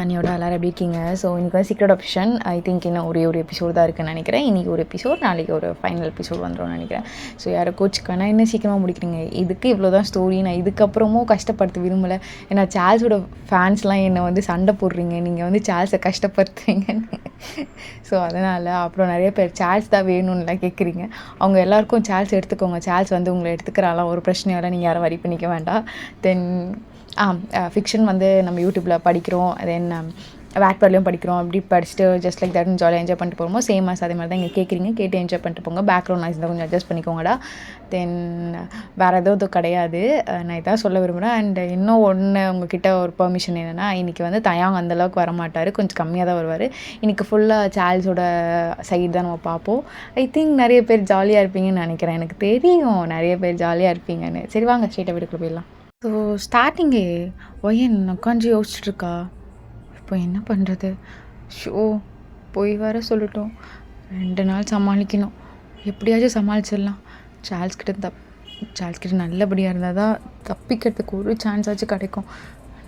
அண்ணியோட எல்லோரும் எப்படி இருக்கீங்க? ஸோ இன்றைக்கி வந்து சீக்ரெட் ஆப்ஷன் ஐ திங்க் இன்னும் ஒரு எபிசோடு தான் இருக்குன்னு நினைக்கிறேன். இன்றைக்கி ஒரு எபிசோட், நாளைக்கு ஒரு ஃபைனல் எபிசோட் வந்துடும்னு நினைக்கிறேன். ஸோ யாரை கோச்சுக்கானா இன்னும் சீக்கிரமாக முடிக்கிறீங்க, இதுக்கு இவ்வளோ தான் ஸ்டோரி. நான் இதுக்கப்புறமும் கஷ்டப்படுத்த விரும்பலை. ஏன்னா சார்ல்ஸோட ஃபேன்ஸ்லாம் என்னை வந்து சண்டை போடுறீங்க, நீங்கள் வந்து சார்ல்ஸை கஷ்டப்படுத்துறீங்கன்னு. ஸோ அதனால் அப்புறம் நிறைய பேர் சார்ல்ஸ் தான் வேணும்னுலாம் கேட்குறீங்க. அவங்க எல்லாேருக்கும் சார்ல்ஸ் எடுத்துக்கோங்க, சார்ல்ஸ் வந்து உங்களை எடுத்துக்கிறாலாம், ஒரு பிரச்சனையால் நீங்கள் யாரும் வரி பண்ணிக்க வேண்டாம். தென் ஃபிக்ஷன் வந்து நம்ம யூடியூப்பில் படிக்கிறோம், தென் வேட்பர்லையும் படிக்கிறோம். அப்படி படிச்சுட்டு ஜஸ்ட் லைக் தட்னு ஜாலியாக என்ஜாய் பண்ணிட்டு போகிறோமோ சேம் அதே மாதிரி தான் இங்கே கேட்குறீங்க. கேட்டு என்ஜாய் பண்ணிட்டு போங்க. பேக்ரவுண்ட் நாய்ஸ் தான் கொஞ்சம் அட்ஜஸ்ட் பண்ணிக்கோங்கடா. தென் வேறு எதுவும் கிடையாது, நான் இதான் சொல்ல விரும்புகிறேன். அண்ட் இன்னும் ஒன்று உங்ககிட்ட ஒரு பெர்மிஷன் என்னென்னா, இன்றைக்கி வந்து தயாங் அந்தளவுக்கு வரமாட்டார், கொஞ்சம் கம்மியாக தான் வருவார். இன்றைக்கி ஃபுல்லாக சார்ல்ஸோட சைடு தான் நம்ம பார்ப்போம். ஐ திங்க் நிறைய பேர் ஜாலியாக இருப்பீங்கன்னு நினைக்கிறேன். எனக்கு தெரியும் நிறைய பேர் ஜாலியாக இருப்பீங்கன்னு. சரி வாங்க ஸ்ட்ரெயிட்டாக வீட்டுக்குள்ளே போயிடலாம். ஸோ ஸ்டார்டிங்கே ஒயன் உட்காந்து யோசிச்சுட்ருக்கா, இப்போ என்ன பண்ணுறது? ஷோ போய் வர சொல்லட்டும், 2 நாள் சமாளிக்கணும், எப்படியாச்சும் சமாளிச்சிடலாம். சார்ல்ஸ்கிட்ட நல்லபடியாக இருந்தால் தான் தப்பிக்கிறதுக்கு ஒரு சான்ஸ் ஆச்சும் கிடைக்கும்.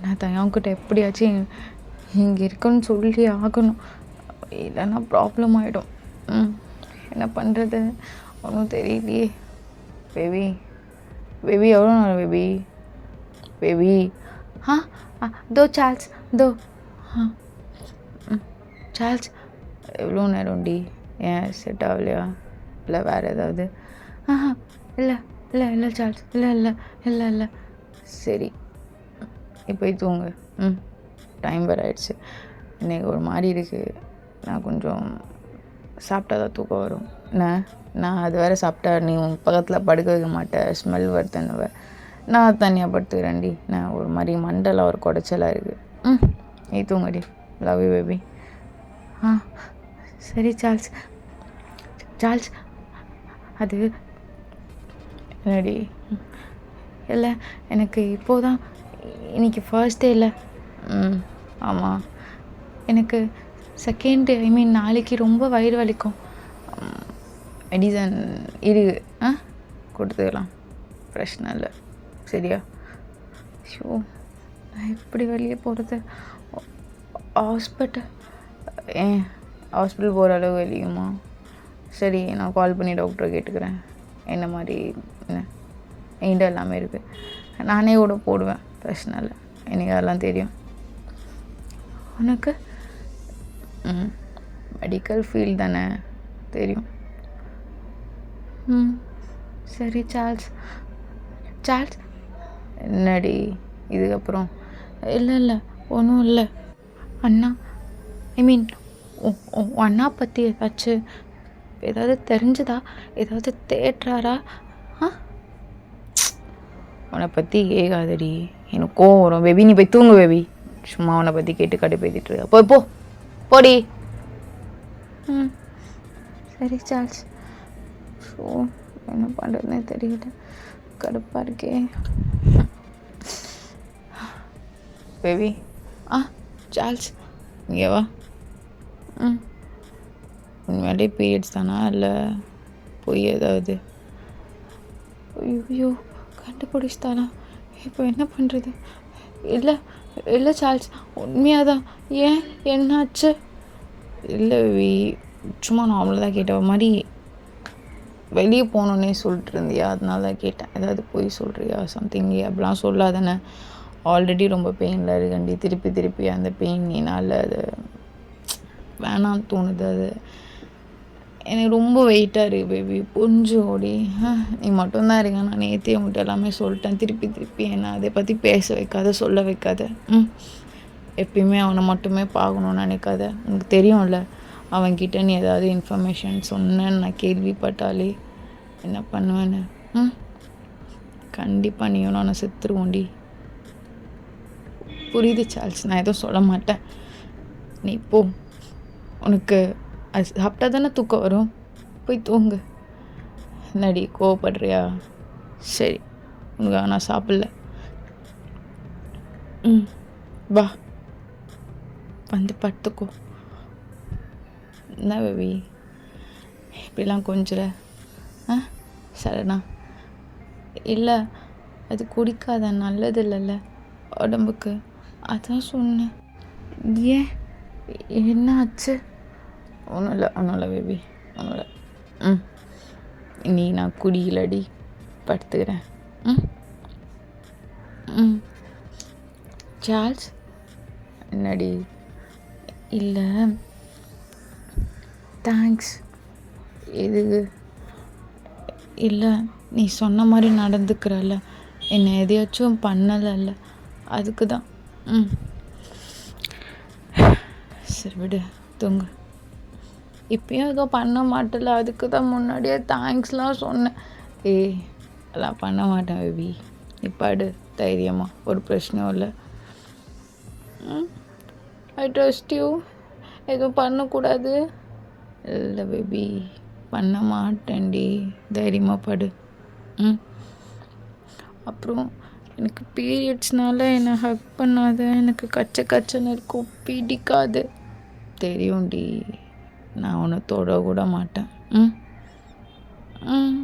நான் தயாங்கிட்ட எப்படியாச்சும் இங்கே இருக்குன்னு சொல்லி ஆகணும், இல்லைன்னா ப்ராப்ளம் ஆகிடும். என்ன பண்ணுறது ஒன்றும் தெரியலையே. பேபி எவ்வளோ நேரம் பேபி? தோ சார்ல்ஸ், தோ. சார்ல்ஸ் எவ்வளோ நேரம்டி? ஏன் செட் ஆகலையா? இல்லை வேறு ஏதாவது? இல்லை இல்லை இல்லை சார்ல்ஸ், இல்லை இல்லை இல்லை இல்லை சரி இப்போ தூங்கு. டைம் வேறு ஆயிடுச்சு. இன்றைக்கி ஒரு மாதிரி இருக்குது, நான் கொஞ்சம் சாப்பிட்டா தான் தூக்கம் வரும். நான் அது வேறு சாப்பிட்டா நீ உன் பக்கத்தில் படுக்க வைக்க மாட்டேன், ஸ்மெல் வருதுன்னுவேன். நான் தனியாக படுத்துக்கிறேன்டி. நான் ஒரு மாதிரி மண்டலம் ஒரு குடைச்சலாக இருக்குது. நீ தூங்கடி. Love you baby. சரி சார்ல்ஸ் அது என்னடி? இல்லை எனக்கு இப்போதான், இன்றைக்கி ஃபர்ஸ்ட் டே இல்லை. ஆமாம், எனக்கு செகண்ட் ஐ மீன் நாளைக்கு ரொம்ப வயிறு வலிக்கும். மெடிசன் இருக்குது, கொடுத்துக்கலாம், பிரச்சனை இல்லை. சரியா? ஷோ நான் எப்படி வெளியே போகிறது? ஹாஸ்பிட்டல் போகிற அளவு வெளியுமா? சரி நான் கால் பண்ணி டாக்டரை கேட்டுக்கிறேன், என்ன மாதிரி என்ன என்கிட்ட எல்லாமே இருக்குது, நானே கூட போடுவேன், பிரச்சனை இல்லை. எனக்கு அதெல்லாம் தெரியும். உனக்கு மெடிக்கல் ஃபீல்ட் தானே, தெரியும். சரி சார்ல்ஸ் என்னடி இதுக்கப்புறம்? இல்லை ஒன்றும் இல்லை. அண்ணா ஐ மீன் அண்ணா பற்றி ஏதாவது தெரிஞ்சதா? ஏதாவது தேடுறாரா? உன்னை பற்றி கேட்காதடி, எனக்கு கோவம் வரும். பேபி நீ போய் தூங்கு பேபி. சும்மா உன்னை பற்றி கேட்டு கடுப்பேத்திட்டு இருக்க. போடி. சரி சார்ல்ஸ். ஸோ என்ன பண்ணுறதுனே தெரியல, கடுப்பாக இருக்கே. பேபி சார்ல்ஸ் இங்கே வா. உண்மையாலே பீரியட்ஸ் தானா இல்லை பொய் ஏதாவது? ஐயோ கண்டுபிடிச்சிட்டானா? இப்போ என்ன பண்ணுறது? இல்லை சார்ல்ஸ் உண்மையாக தான். ஏன் என்னாச்சு? இல்லை பேபி சும்மா நார்மலாக தான் கேட்ட மாதிரி வெளியே போகணுன்னே சொல்லிட்டு இருந்தியா, அதனால தான் கேட்டேன். ஏதாவது போய் சொல்கிறியா சம்திங்? அப்படிலாம் சொல்லாதானே. ஆல்ரெடி ரொம்ப பெயினில் இருக்கண்டி, திருப்பி அந்த பெயினால் அது வேணான்னு தோணுது. அது எனக்கு ரொம்ப வெயிட்டாக இருக்குது பேபி, கொஞ்சம் ஓடி. நீ மட்டும்தான் இருக்க, நான் நேற்றே உங்கள்கிட்ட எல்லாமே சொல்லிட்டேன். திருப்பி என்ன அதை பற்றி பேச வைக்காத, சொல்ல வைக்காத. எப்பயுமே அவனை மட்டுமே பார்க்கணுன்னு நினைக்காத. உனக்கு தெரியும்ல அவன்கிட்ட நீ ஏதாவது இன்ஃபர்மேஷன் சொன்னேன்னு நான் கேள்விப்பட்டாலே என்ன பண்ணுவேன்னு. கண்டிப்பாக நீயும் நான் செத்துருவோண்டி. புரியுது சார்ல்ஸ், நான் எதுவும் சொல்ல மாட்டேன். நீ போ, உனக்கு அது சாப்பிட்டா தானே தூக்கம் வரும், போய் தூங்கு. என்னடி கோவப்படுறியா? சரி உனக்கு நான் சாப்பிடல. வா வந்து படுத்துக்கோ. என்ன பேபி இப்படிலாம் கொஞ்சிற? சரணா இல்லை அது குடிக்காத, நல்லது இல்லைல்ல உடம்புக்கு, அதான் சொன்னேன். ஏன் என்ன ஆச்சு? ஒன்றும் இல்லை பேபி, ஒன்றும் இல்லை. ம் நீ நான் குடியிலடி படுத்துக்கிறேன். ம் ம் சார்ல்ஸ் என்னடி? இல்லை தேங்க்ஸ். எதுக்கு? இல்லை நீ சொன்ன மாதிரி நடந்துக்கிறல்ல, என்னை எதையாச்சும் பண்ணலைல்ல, அதுக்கு தான். ம் சரி விடு, தூங்கு. இப்பயும் ஏதோ பண்ண மாட்டல, அதுக்கு தான் முன்னாடியே தேங்க்ஸ்லாம் சொன்னேன். ஏய் அதெல்லாம் பண்ண மாட்டேன் பேபி, இப்பாடு தைரியமாக, ஒரு பிரச்சனையும் இல்லை. I trust you. எதுவும் பண்ணக்கூடாது. இல்லை பேபி பண்ண மாட்டேன்டி, தைரியமாக படு. ம் அப்புறம் எனக்கு பீரியட்ஸ்னால என்னை ஹக் பண்ணாத, எனக்கு கச்சன்னு இருக்கும், பிடிக்காது. தெரியும்டி, நான் உன்னை தொட கூட மாட்டேன். ம் ம்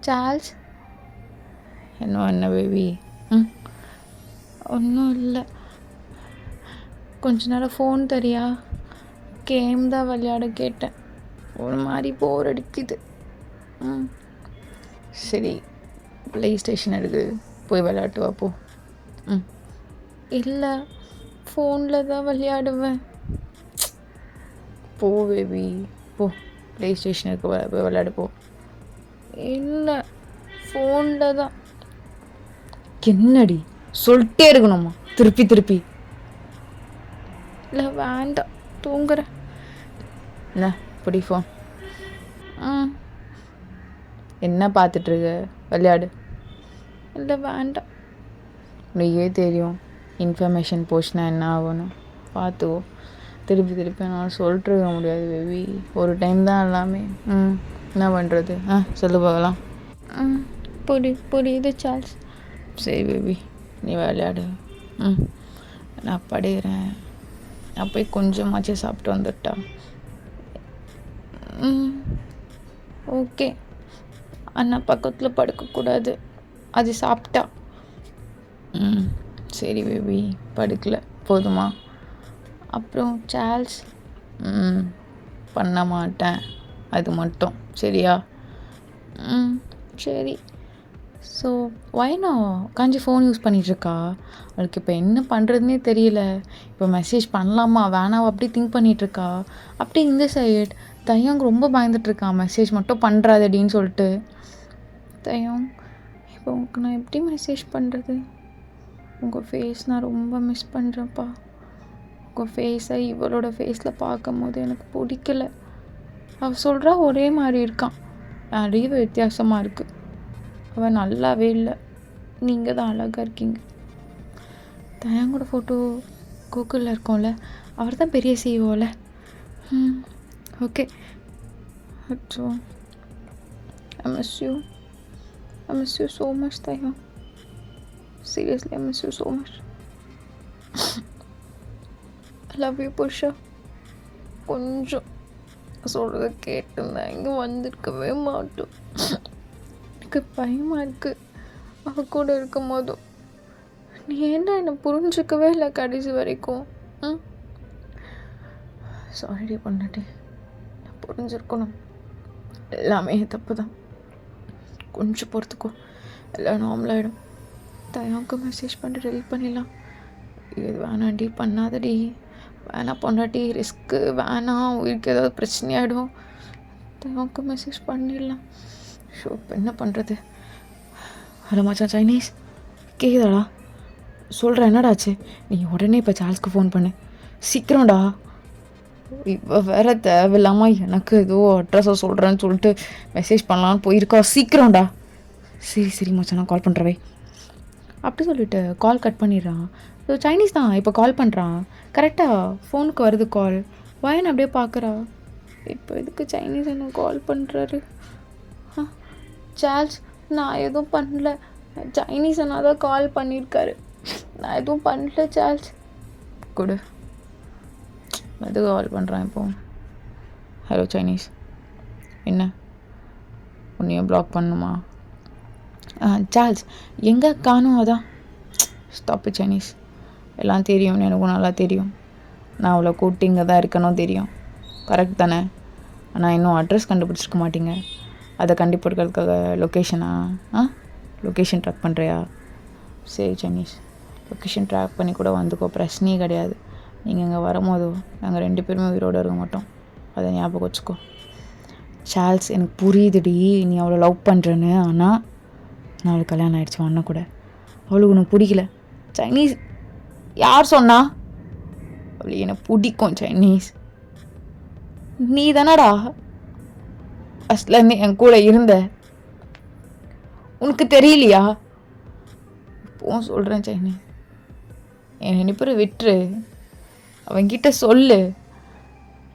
சார்ல்ஸ் என்ன பேபி? ம் ஒன்றும் இல்லை, கொஞ்ச நேரம் ஃபோன் தரியா? கேம் தான் விளையாட கேட்டேன், ஒரு மாதிரி போர் அடிக்குது. ம் சரி ப்ளே ஸ்டேஷன் எடுக்கு, போய் விளையாட்டு வா போ. ம் இல்லை ஃபோனில் தான் விளையாடுவேன். போ பேபி போ, ப்ளே ஸ்டேஷனுக்கு போய் விளையாடு போ. இல்லை ஃபோனில் தான். என்னடி சொல்லிட்டே இருக்கணுமா திருப்பி? இல்லை வேண்டாம், தூங்குறேன். என்ன பிடி ஃபோன். என்ன பார்த்துட்ருக்க? விளையாடு. இல்லை வேண்டாம், உனக்கே தெரியும் இன்ஃபர்மேஷன் போச்சுன்னா என்ன ஆகணும், பார்த்துக்கோ. திருப்பி நான் சொல்லிட்டுருக்க முடியாது பேபி, ஒரு டைம் தான் எல்லாமே. என்ன பண்ணுறது? சொல்லு பார்க்கலாம். புரியுது சார்ல்ஸ். சரி பேபி நீ விளையாடு. நான் படுகிறேன், நான் போய் கொஞ்சமாச்சும் சாப்பிட்டு வந்துட்டா. ஓகே, அண்ணா பக்கத்தில் படுக்கக்கூடாது, அது சாப்பிட்டா. சரி பேபி படுக்கல போதுமா? அப்புறம் சார்ல்ஸ் பண்ண மாட்டேன், அது மட்டும் சரியா? சரி. ஸோ வைனா உட்காந்து ஃபோன் யூஸ் பண்ணிகிட்ருக்கா, அவளுக்கு இப்போ என்ன பண்ணுறதுனே தெரியல. இப்போ மெசேஜ் பண்ணலாமா வேணாவா அப்படி திங்க் பண்ணிகிட்ருக்கா. அப்படி இந்த சைட் தையங்க ரொம்ப பயந்துட்டுருக்கான், மெசேஜ் மட்டும் பண்ணுறாதடின்னு சொல்லிட்டு. தையம் இப்போ உங்களுக்கு நான் எப்படி மெசேஜ் பண்ணுறது? உங்கள் ஃபேஸ் நான் ரொம்ப மிஸ் பண்ணுறேன்ப்பா. உங்கள் ஃபேஸை இவளோட ஃபேஸில் பார்க்கும் போது எனக்கு பிடிக்கல. அவள் சொல்கிறா ஒரே மாதிரி இருக்கான், நிறைய வித்தியாசமாக இருக்குது. அவள் நல்லாவே இல்லை, நீங்கள் தான் அழகாக இருக்கீங்க. தயாங்கோட ஃபோட்டோ கூகுளில் இருக்கோம்ல, அவர் தான் பெரிய சிஇஓவில். ஓகே. அச்சோ I miss you so much Tayang. Seriously, I miss you so much. I love you Pusha. கொஞ்சம் சொல்கிறத கேட்டுருந்தேன், இங்கே வந்திருக்கவே மாட்டோம். எனக்கு பயமாக இருக்குது அவள் கூட இருக்கும் போதும். நீ ஏன்னா என்னை புரிஞ்சிக்கவே இல்லை கடைசி வரைக்கும். சாரிடி பண்ணட்டே, நான் புரிஞ்சிருக்கணும். எல்லாமே தப்பு தான், கொஞ்சம் பொறுத்துக்கோ, எல்லாம் நார்மலாகிடும். தயாவுக்கு மெசேஜ் பண்ணிட்டு டெலிட் பண்ணிடலாம். இது வேணாண்டி, பண்ணாதடி, வேணாம் பொண்டாட்டி, ரிஸ்க்கு வேணாம், உயிருக்கு ஏதாவது பிரச்சனையாகிடும். தயாவுக்கு மெசேஜ் பண்ணிடலாம். ஷோ இப்போ என்ன பண்ணுறது? ஹலோ மச்சான் சைனீஸ், கேட்குதாடா? சொல்கிறேன், என்னடாச்சு? நீ உடனே இப்போ சார்ல்ஸ்க்கு ஃபோன் பண்ணு, சீக்கிரம்டா. இப்போ வேறு தேவையில்லாமல் எனக்கு ஏதோ அட்ரஸாக சொல்கிறேன்னு சொல்லிட்டு மெசேஜ் பண்ணலான்னு போயிருக்கா, சீக்கிரம்டா. சரி மச்சான் நான் கால் பண்ணுறவே. அப்படி சொல்லிவிட்டு கால் கட் பண்ணிடுறான். ஸோ சைனீஸ் தான் இப்போ கால் பண்ணுறான், கரெக்டாக ஃபோனுக்கு வருது கால். வயன் அப்படியே பார்க்குறா, இப்போ எதுக்கு சைனீஸ் என்ன கால் பண்ணுறாரு? சார்ல்ஸ் நான் எதுவும் பண்ணல, சைனீஸ் அண்ணா தான் கால் பண்ணியிருக்காரு, நான் எதுவும் பண்ணல சார்ல்ஸ். கொடு, எதுக்கு கால் பண்ணுறான் இப்போ? ஹலோ சைனீஸ், என்ன உன்னையும் ப்ளாக் பண்ணுமா? சார்ல்ஸ் எங்கே காணும்? அதான் ஸ்டாப்பு சைனீஸ், எல்லாம் தெரியும், எனக்கும் நல்லா தெரியும். நான் அவளை கூப்பிட்டு இங்கே தான் இருக்கணும் தெரியும். கரெக்ட் தானே? ஆனால் இன்னும் அட்ரஸ் கண்டுபிடிச்சிருக்க மாட்டீங்க. அதை கண்டுபிடிக்கிறதுக்காக லொக்கேஷன் ட்ராக் பண்ணுறியா? சரி சைனீஸ், லொக்கேஷன் ட்ராக் பண்ணி கூட வந்துக்கோ, பிரச்சனையே கிடையாது. நீங்கள் இங்கே வரும்போது நாங்கள் 2 பேருமே உயிரோடு இருக்க மாட்டோம், அதை ஞாபகம் வச்சுக்கோ. சார்ல்ஸ், எனக்கு புரியுதுடி நீ அவளை லவ் பண்ணுறேன்னு. ஆனால் நான் அவளுக்கு கல்யாணம் ஆகிடுச்சு அண்ணன் கூட. அவளுக்கு உனக்கு பிடிக்கல. சைனீஸ், யார் சொன்னா? அவளுக்கு எனக்கு பிடிக்கும் சைனீஸ். நீ தானடா ஃபஸ்ட்லேருந்து என் கூட இருந்த, உனக்கு தெரியலையா? இப்போவும் சொல்கிறேன் சைனீஸ், என் நினைப்பரை விட்டுரு. அவன்கிட்ட சொல்லு,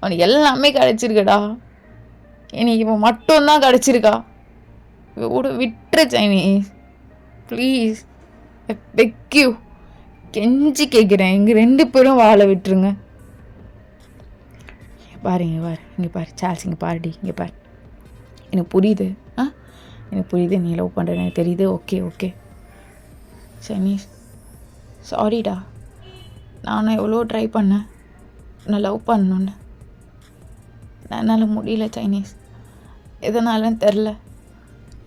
அவனுக்கு எல்லாமே கிடச்சிருக்கடா, எனக்கு இவன் மட்டும்தான் கிடச்சிருக்கா. இவ விட்டுரு சைனீஸ் ப்ளீஸ், பெக்யூ, கெஞ்சி கேட்குறேன். எங்கள் 2 பேரும் வாழ விட்டுருங்க. பாரு இங்கே பாரு சார்ல்ஸ், இங்கே பாருடி, இங்கே பாரு. எனக்கு புரியுது, எனக்கு புரியுது நீ லவ் பண்ணுற, எனக்கு தெரியுது. ஓகே சைனீஸ், சாரிடா. நானும் எவ்வளோ ட்ரை பண்ணேன் நான் லவ் பண்ணணுன்னு, என்னால் முடியல சைனீஸ். எதனாலன்னு தெரில.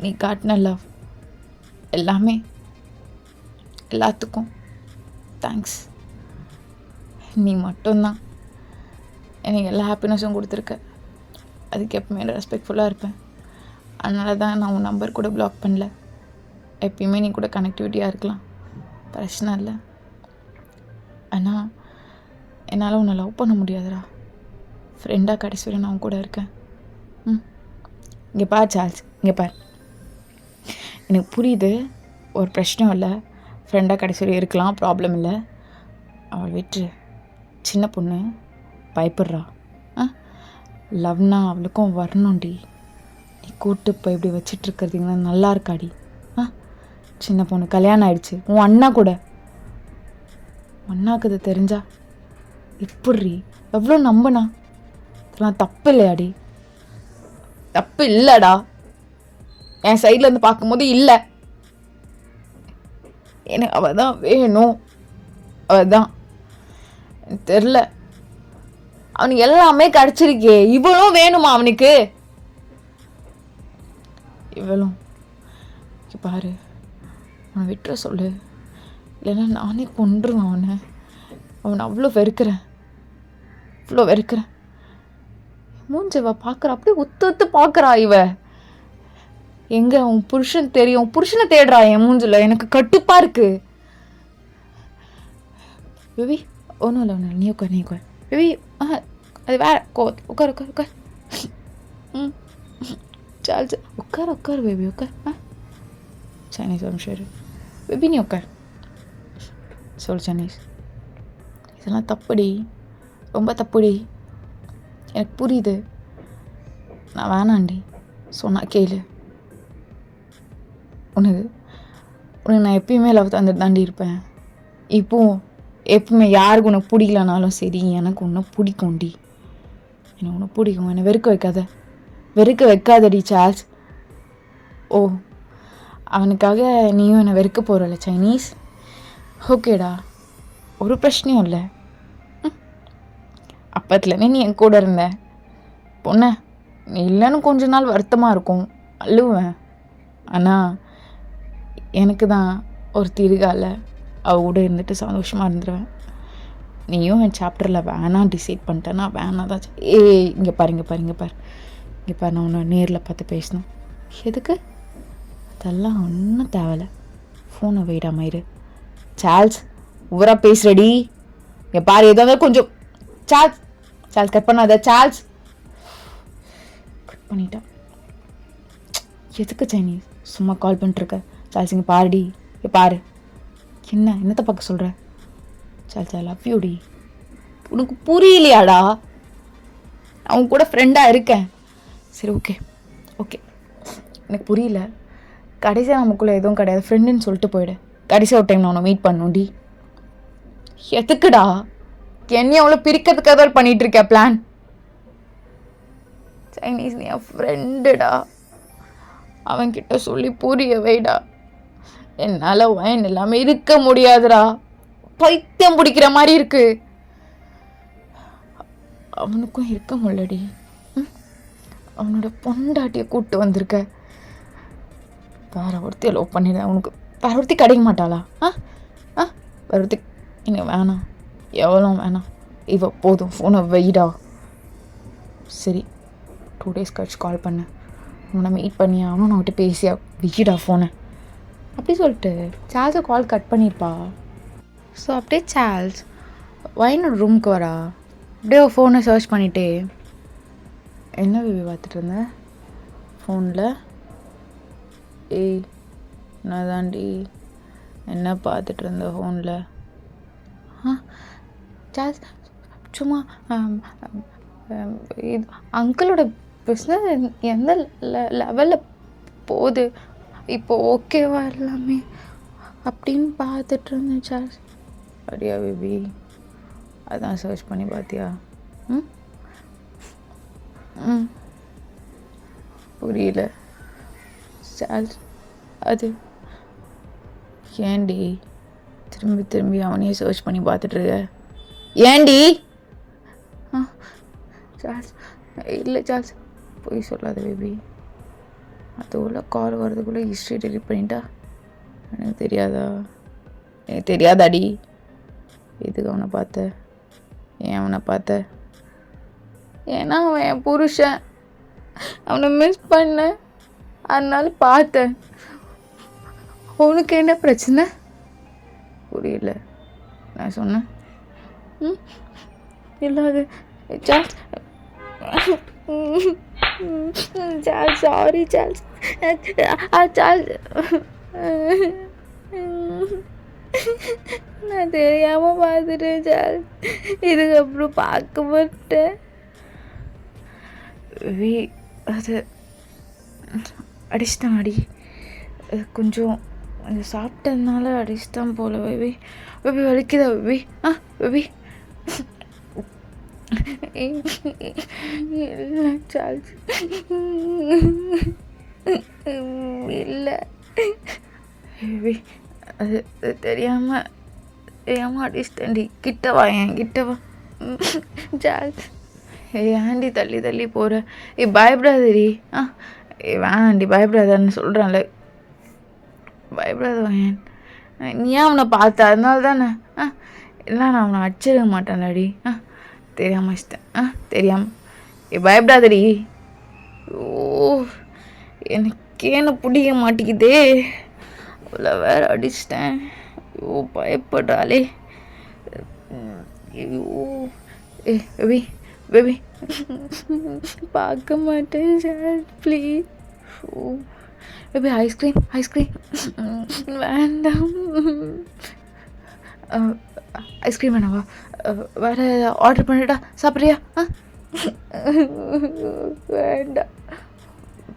நீ காட்டின லவ் எல்லாத்துக்கும் தேங்க்ஸ். நீ மட்டும்தான் எனக்கு எல்லா ஹாப்பினஸும் கொடுத்துருக்க. அதுக்கு எப்பவுமே ரெஸ்பெக்ட்ஃபுல்லாக இருப்பேன். அதனால தான் நான் உன் நம்பர் கூட பிளாக் பண்ணல. எப்பயுமே நீ கூட கனெக்டிவிட்டியாக இருக்கலாம், பிரச்சனை இல்லை. ஆனால் என்னால் உன்னை லவ் பண்ண முடியாதுடா. ஃப்ரெண்டாக கடைசி வரை நான் உன் கூட இருக்கேன். இங்கே பார் சார்ல்ஸ், இங்கே பார். எனக்கு புரியுது, ஒரு பிரச்சனையும் இல்லை, ஃப்ரெண்டாக கடைசி வரை இருக்கலாம், ப்ராப்ளம் இல்லை. அவள் விட்டு சின்ன பொண்ணு பயப்படுறா. லவ்னா அவளுக்கும் வரணும்டி. நீ கூட்டு போய் இப்படி வச்சிட்ருக்கிறதுங்கன்னா நல்லா இருக்காடி. சின்ன பொண்ணு, கல்யாணம் ஆயிடுச்சு, உன் அண்ணா கூட. அண்ணாக்கு இது தெரிஞ்சா இப்படி எவ்வளோ நம்பினா? இதெல்லாம் தப்பு இல்லையாடி? தப்பு இல்லைடா, என் சைட்லேருந்து பார்க்கும்போது இல்லை. எனக்கு அவள் தான் வேணும், அவள் தான். எனக்கு தெரில, அவனுக்கு எல்லாமே கிடச்சிருக்கே, இவளும் வேணுமா அவனுக்கு? இவளும் பாரு, அவனை விட்டுற சொல்லு, இல்லைன்னா நானே கொன்றுவேன் அவனை அவ்வளோ வெறுக்கிறேன். மூஞ்சவ பார்க்குறா, அப்படியே ஒத்து பார்க்குறா. இவ எங்க உன் புருஷன் தெரியும், புருஷனை தேடுறா என் மூஞ்சில். எனக்கு கட்டுப்பா இருக்கு. பேபி, ஒன்றும் இல்லை நீ உட்கார் பேபி. அது வேற உட்கார். சார்ல்ஸ், உட்கார் பேபி, உட்கார். சைனீஸ், சரி பேபி நீ உட்கார். சொல் சைனீஸ், இதெல்லாம் தப்புடி, ரொம்ப தப்புடி. எனக்கு புரியுது, நான் வேணாண்டி சொன்னா கேளு. உனக்கு நான் எப்பயுமே லவ் தந்துட்டு தாண்டி இருப்பேன். எப்பவுமே யாருக்கு உனக்கு பிடிக்கலனாலும் சரி, எனக்கு உன்னை பிடிக்கும்டி. எனக்கு உன்னை பிடிக்கும். என்னை வெறுக்க வைக்காதடி சார்ல்ஸ். ஓ, அவனுக்காக நீயும் என்னை வெறுக்க போகிறல சைனீஸ்? ஓகேடா, ஒரு பிரச்சனையும் இல்லை. அப்பத்துலேருந்தே நீ என் கூட இருந்த பொண்ணை, நீ இல்லைன்னு கொஞ்ச நாள் வருத்தமாக இருக்கும், அழுவேன். ஆனால் எனக்கு தான் ஒரு தீர்கால அவள் கூட இருந்துட்டு சந்தோஷமாக இருந்துருவேன். நீயும் என் சாப்டரில் வேணாம் டிசைட் பண்ணிட்டேன்னா வேணாம் தான். இங்கே பாரு, நான் உன்னை நேரில் பார்த்து பேசணும். எதுக்கு? அதெல்லாம் ஒன்றும் தேவையில்ல. ஃபோனை வைடாம இரு. சார்ல்ஸ், ஊரா பேசுறடி. இங்கே பாரு, எதாக இருந்தாலும் கொஞ்சம். சார்ல்ஸ் கட் பண்ணாத. சார்ல்ஸ் கட் பண்ணிட்டா. எதுக்கு சைனீஸ் சும்மா கால் பண்ணிட்டுருக்க? சார்ல்ஸ், இங்கே பாருடி, இங்கே பாரு. என்னத்தை பார்க்க சொல்கிற? சார்ல்ஸ், ஐ லவ் யூடி. உனக்கு புரியலையாடா? அவன் கூட ஃப்ரெண்டாக இருக்கேன். சரி, ஓகே எனக்கு புரியல. கடைசியாக நமக்குள்ளே எதுவும் கிடையாது, ஃப்ரெண்டுன்னு சொல்லிட்டு போயிடு. கடைசியாக ஒரு டைம் நான் உன்னை மீட் பண்ணணும்டி. எதுக்குடா? என்னையும் அவ்வளோ பிரிக்கிறதுக்காக தான் பண்ணிகிட்ருக்க பிளான். சைனீஸ், நீ என் ஃப்ரெண்டுடா, அவன்கிட்ட சொல்லி புரிய வைடா. என்னால் வயன் எல்லாமே இருக்க முடியாதுடா பைத்தியம் பிடிக்கிற மாதிரி இருக்கு. அவனுக்கும் இருக்க முடியலடி. அவனோட பொண்டாட்டியை கூப்பிட்டு வந்திருக்க. வேற ஒருத்தைய லவ் பண்ணிடுறேன். அவனுக்கு வேற ஒருத்தி கிடைக்க மாட்டாளா? வேற ஒருத்தி இங்கே வேணாம், எவ்வளோ வேணாம், இவ போதும், ஃபோனை வெயிடா. சரி 2 days கழிச்சு கால் பண்ண, உன்னை மீட் பண்ணி அவனும் நான் விட்டு பேசியா, வெயிடா ஃபோனை அப்படி சொல்லிட்டு சார்ல்ஸை கால் கட் பண்ணியிருப்பா. ஸோ அப்படியே சார்ல்ஸ் வைனோட ரூமுக்கு வரா. அப்படியே ஃபோனை சர்ச் பண்ணிட்டே, என்ன பேபி பார்த்துட்டு இருந்தேன் ஃபோனில்? ஏய் நான் தாண்டி, என்ன பார்த்துட்டு இருந்த ஃபோனில்? சார்ல்ஸ் சும்மா இது அங்கிளோட பிஸ்னஸ் எந்த லெவலில் போகுது, இப்போ ஓகேவா எல்லாமே அப்படின்னு பார்த்துட்டு இருந்தேன் சார்ல்ஸ். அப்படியா பேபி? அதான் சர்ச் பண்ணி பார்த்தியா? புரியல சார்ல்ஸ். அது ஏண்டி திரும்பி திரும்பி அவனையே சர்ச் பண்ணி பார்த்துட்ருக்க? ஏண்டி? சார்ல்ஸ் இல்லை சார்ல்ஸ், போய் சொல்லாத பேபி. அதுக்குள்ளே கால் வர்றதுக்குள்ளே ஹிஸ்ட்ரி டெலிட் பண்ணிட்டா எனக்கு தெரியாதா? எனக்கு தெரியாதாடி? எதுக்கு அவனை பார்த்த? ஏன் அவனை பார்த்த? ஏன்னா அவன் என் புருஷன், அவனை மிஸ் பண்ணேன், அதனால பார்த்தேன். உனக்கு என்ன பிரச்சனை? புரியல நான் சொன்னேன். இல்லை அது Charles, Charles sorry Charles, Charles நான் தெரியாமல் பார்த்துட்டேன் சார்ல்ஸ், இதுக்கப்புறம் பார்க்க மாட்டேன். அது அடிச்சிட்டான் அடி, கொஞ்சம் சாப்பிட்டதுனால அடிச்சிட்டான் போல. பேபி பேபி வலிக்குதா பேபி? பேபி இல்லை சார்ல்ஸ், இல்லை பேபி, அது தெரியாமல் அடிச்சிட்டேன்டி. கிட்டவா, என் கிட்டவா சார்ல்ஸ். ஏன்டி தள்ளி தள்ளி போகிற? பயப்படாதடி. வேணாண்டி, பயப்படாதான்னு சொல்கிறேன்ல, பயப்படாத ஏன்? நீ ஏன் அவனை பார்த்த? அதனால தானே. இல்லை நான் அவனை அடிச்சிட மாட்டேன்லடி. தெரியாமல் அடிச்சிட்டேன், தெரியாமல். பயப்படாதடி. ஓ எனக்கே என்ன பிடிக்க மாட்டேங்குதே, அவ்வளோ வேற அடிச்சிட்டேன். ஐயோ பயப்படுறாளே. ஐயோ பேபி பேபி பார்க்க மாட்டேன் sir please. Oh baby ice cream வேண்டாம். ஐஸ்கிரீம் வேணாவா? வேறு ஆர்டர் பண்ணிட்டா சாப்பிட்றியா? வேண்டாம்.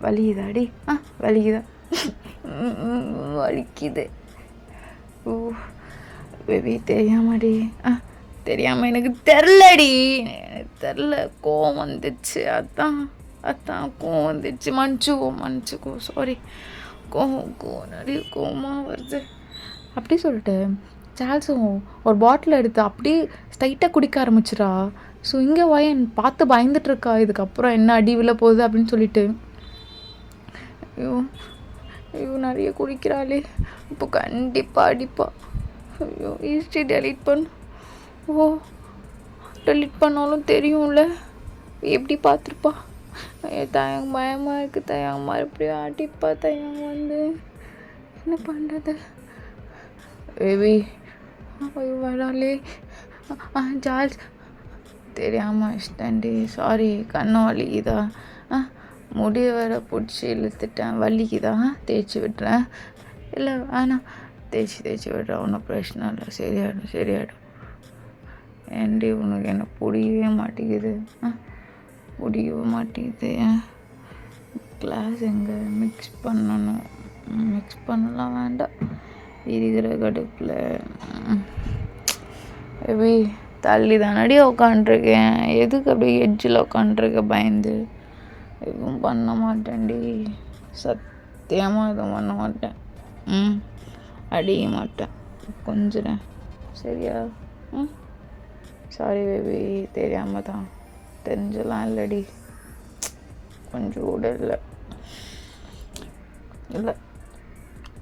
வலிக்குதாடி? வலிக்குதா? வலிக்குது. ஓ பேபி தெரியாமடி, தெரியாமல் எனக்கு தெரிலடி, எனக்கு தெரில, கோவம் வந்துச்சு, அதான் கோவம் வந்துச்சு. மன்னிச்சுக்கோ சாரி. கோவம் நிறைய கோவமாக வருது. அப்படி சொல்லிட்டு சார்ல்ஸும் ஒரு பாட்டில் எடுத்து அப்படியே ஸ்ட்ரைட்டாக குடிக்க ஆரம்பிச்சிடா. ஸோ இங்கே வயன் பார்த்து பயந்துட்டுருக்கா, இதுக்கப்புறம் என்ன அடி விழ போகுது அப்படின்னு சொல்லிட்டு. ஐயோ நிறைய குடிக்கிறாளே, இப்போ கண்டிப்பாக அடிப்பா. ஐயோ ஹிஸ்ட்ரி டெலீட் பண்ணு. ஓ டெலீட் பண்ணாலும் தெரியும்ல, எப்படி பார்த்துருப்பா. தயங்க பயமாக இருக்குது, தயங்க மறுபடியும் அடிப்பா. தயங்க வந்து என்ன பண்ணுறது பேபி? ஐயோ வராளே. சார்ல்ஸ் தெரியாமல் இஷ்டண்டி, சாரி. கண்ணை வலிக்குதா? முடிய வேற பிடிச்சி இழுத்துட்டேன், வலிக்குதா? தேய்ச்சி விட்டுறேன். இல்லை வேணாம், தேய்ச்சி விடுறேன், ஒன்றும் பிரச்சனை இல்லை, சரியாயிடும். ஏண்டி உனக்கு என்ன பிடிக்கவே மாட்டேங்குது? பிடிக்கவே மாட்டேங்குது. கிளாஸ் எங்கே மிக்ஸ் பண்ணணும்? மிக்ஸ் பண்ணலாம் வேண்டாம், இருக்கிற கடுப்பில். எப்படி தள்ளி தானடி உட்காண்ட்ருக்கேன், எதுக்கு அப்படியே எட்ஜில் உட்காண்ட்ருக்கேன் பயந்து? எதுவும் பண்ண மாட்டேன்டி, சத்தியமாக எதுவும் பண்ண மாட்டேன். அடிக்க மாட்டேன், கொஞ்சம் சரியா? சாரி பேபி, தெரியாமல் தான். தெரிஞ்சலாம் இல்லடி, கொஞ்சம் கூட இல்லை இல்லை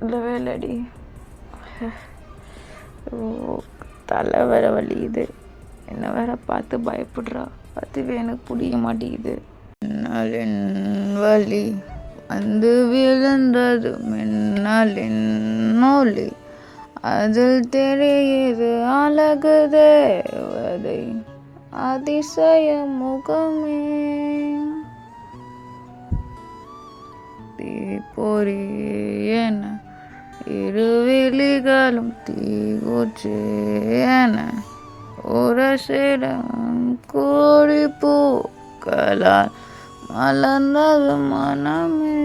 இல்லவே இல்லடி. தலை வேற வலியுது, என்ன வேற பார்த்து பயப்படுறா, அதுவே எனக்கு பிடிக்க மாட்டேங்குது. மின்னலின் வலி வந்து விழுந்தது மின்னலின் ஒளி, அதில் தெரியுது அழகு தேவதை அதிசய முகமே. தீப்பொறி என இருவிழிகளும் தீகுச்சி என உரசிடம் கோழி பூக்களால் மலர்ந்தது மனமே.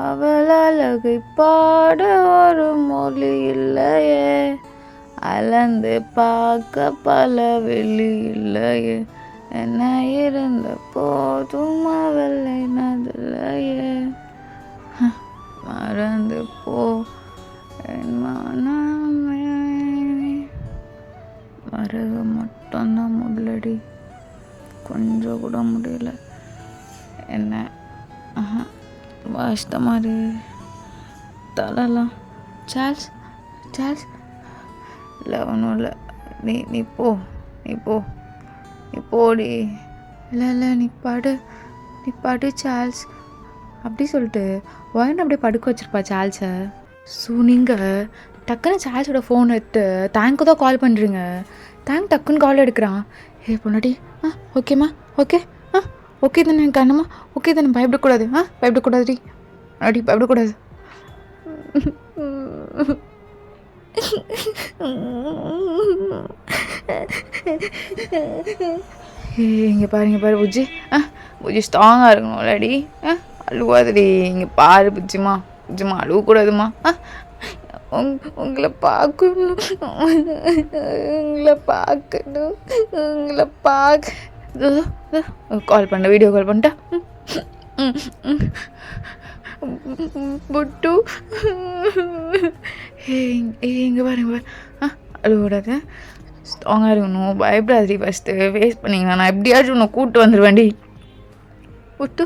அவள் அழகை பாட ஒரு மொழி இல்லையே, அளந்து பார்க்க பல வெளி இல்லையே, என்ன இருந்த போதும் அவள் என்னதில்லையே, மறந்து போ என் மனமே. மறக மட்டும்தான் முடியலடி, கொஞ்சம் கூட முடியல. என்ன கஷ்டமாக இருக்கு, தலைலாம். சார்ல்ஸ் சார்ல்ஸ் இல்லை, ஒன்றும் இல்லை. நீ போ, நீ போ, நீ போடி. இல்லை நீ படு சார்ல்ஸ் அப்படி சொல்லிட்டு வாயின்னு அப்படியே படுக்க வச்சிருப்பா சார்ல்ஸை. ஸோ நீங்கள் டக்குன்னு சார்ல்ஸோட ஃபோன் எடுத்து தேங்க்கு தான் கால் பண்ணுறீங்க. தேங்க் டக்குன்னு கால் எடுக்கிறான். பொண்ணாடி ஓகேம்மா, ஓகே ஓகே தானே கண்ணம்மா, ஓகே தானே, பயப்படக்கூடாது, பயப்படக்கூடாதுடி அடி, பயப்படக்கூடாது. இங்கே பாரு புஜ்ஜி, புஜ்ஜி ஸ்ட்ராங்காக இருக்கணும்லடி, அழுவாதுடி. இங்கே பாரு புஜ்ஜிம்மா அழுவக்கூடாதுமா. உங்களை பார்க்கணும், உங்களை பார்க்க கால் பண்ண, வீடியோ கால் பண்ணிட்டா. புட்டு இங்கே பாருங்க, அழுவக்கூடாது, ஸ்ட்ராங்காக இருக்கணும், பயப்படாதடி. ஃபஸ்ட்டு வேஸ்ட் பண்ணிங்க, நான் எப்படியாச்சும் உன்னை கூப்பிட்டு வந்துடுவேன்டி. புட்டு